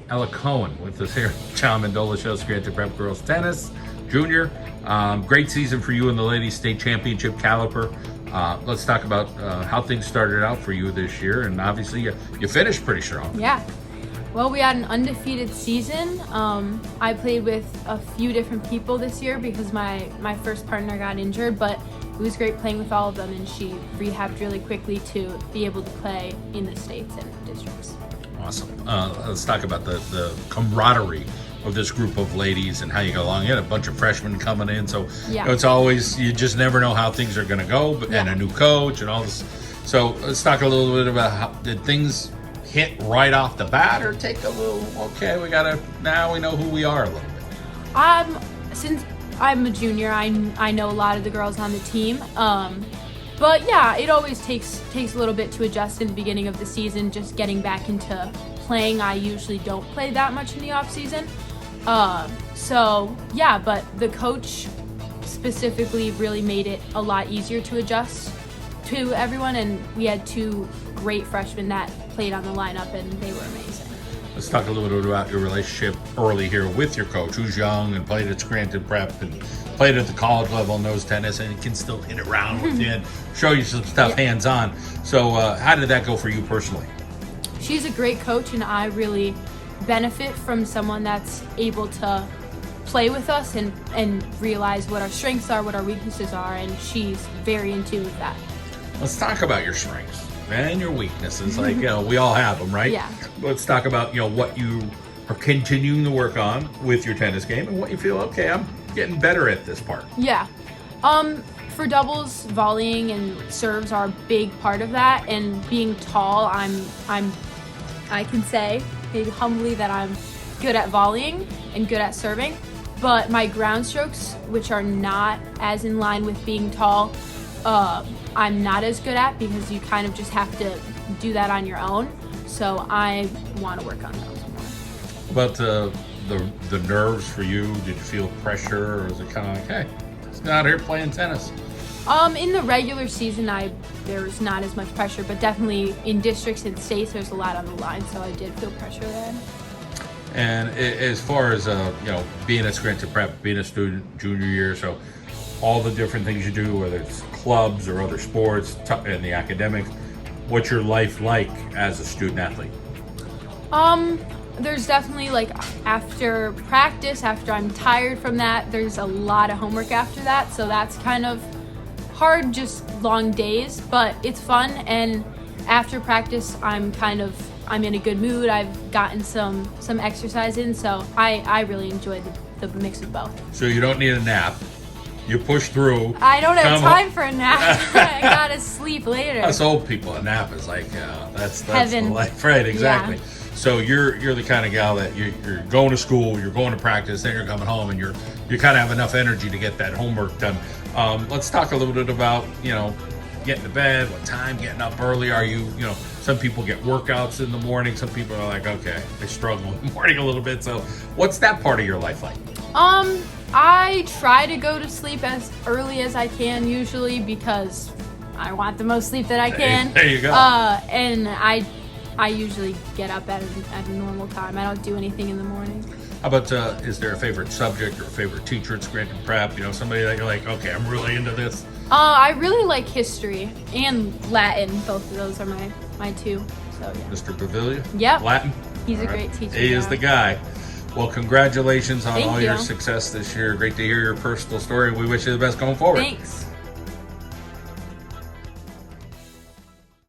Ella Cohen with us here. John Mendola Show, Scranton Prep Girls Tennis Junior. Great season for you in the Ladies State Championship caliber. Let's talk about how things started out for you this year, and obviously you finished pretty strong. Yeah. Well, we had an undefeated season. I played with a few different people this year because my first partner got injured, but it was great playing with all of them, and she rehabbed really quickly to be able to play in the states and districts. Awesome. Let's talk about the camaraderie of this group of ladies and how you go along. You had a bunch of freshmen coming in, so Yeah. it's always, you just never know how things are going to go, but, and a new coach and all this. So let's talk a little bit about how did things hit right off the bat, or take a little, okay, now we know who we are a little bit. Since I'm a junior, I know a lot of the girls on the team. But yeah, it always takes a little bit to adjust in the beginning of the season, just getting back into playing. I usually don't play that much in the off season. So yeah, but the coach specifically really made it a lot easier to adjust to everyone, and we had two great freshmen that played on the lineup, and they were amazing. Let's talk a little bit about your relationship early here with your coach, who's young and played at Scranton Prep and played at the college level, knows tennis, and can still hit around with you and show you some stuff hands-on. So how did that go for you personally? She's a great coach, and I really benefit from someone that's able to play with us and realize what our strengths are, what our weaknesses are, and she's very in tune with that. Let's talk about your strengths and your weaknesses. Like, we all have them, right? Yeah. Let's talk about, what you are continuing to work on with your tennis game and what you feel, okay, I'm getting better at this part. Yeah. For doubles, volleying and serves are a big part of that, and being tall, I can say humbly that I'm good at volleying and good at serving, but my ground strokes, which are not as in line with being tall, I'm not as good at, because you kind of just have to do that on your own. So I want to work on those more. But the nerves for you, did you feel pressure, or was it kind of like, hey, it's out here playing tennis? In the regular season, there was not as much pressure, but definitely in districts and states, there's a lot on the line, so I did feel pressure there. And as far as being at Scranton Prep, being a student junior year, so all the different things you do, whether it's clubs or other sports and the academics, what's your life like as a student athlete? There's definitely, like, after practice, after I'm tired from that, there's a lot of homework after that, so that's kind of hard, just long days, but it's fun. And after practice, I'm in a good mood. I've gotten some exercise in, so I really enjoy the mix of both. So you don't need a nap. You push through. I don't have time for a nap. I gotta sleep later. Us old people, a nap is like, that's heaven. the life, right? Exactly. Yeah. So you're the kind of gal that you're going to school, you're going to practice, then you're coming home, and you kind of have enough energy to get that homework done. Let's talk a little bit about, getting to bed, what time, getting up early. Are you, some people get workouts in the morning. Some people are like, okay, they struggle in the morning a little bit. So what's that part of your life like? I try to go to sleep as early as I can, usually, because I want the most sleep that I can. There you go. And I usually get up at a normal time. I don't do anything in the morning. How about, is there a favorite subject or a favorite teacher at Scranton Prep? Somebody that you're like, okay, I'm really into this. I really like history and Latin. Both of those are my two. So yeah. Mr. Pavilion? Yep. Latin? He's All a right. great teacher. He is the guy. Well, congratulations on Thank all you. your success this year. Great to hear your personal story. We wish you the best going forward. Thanks.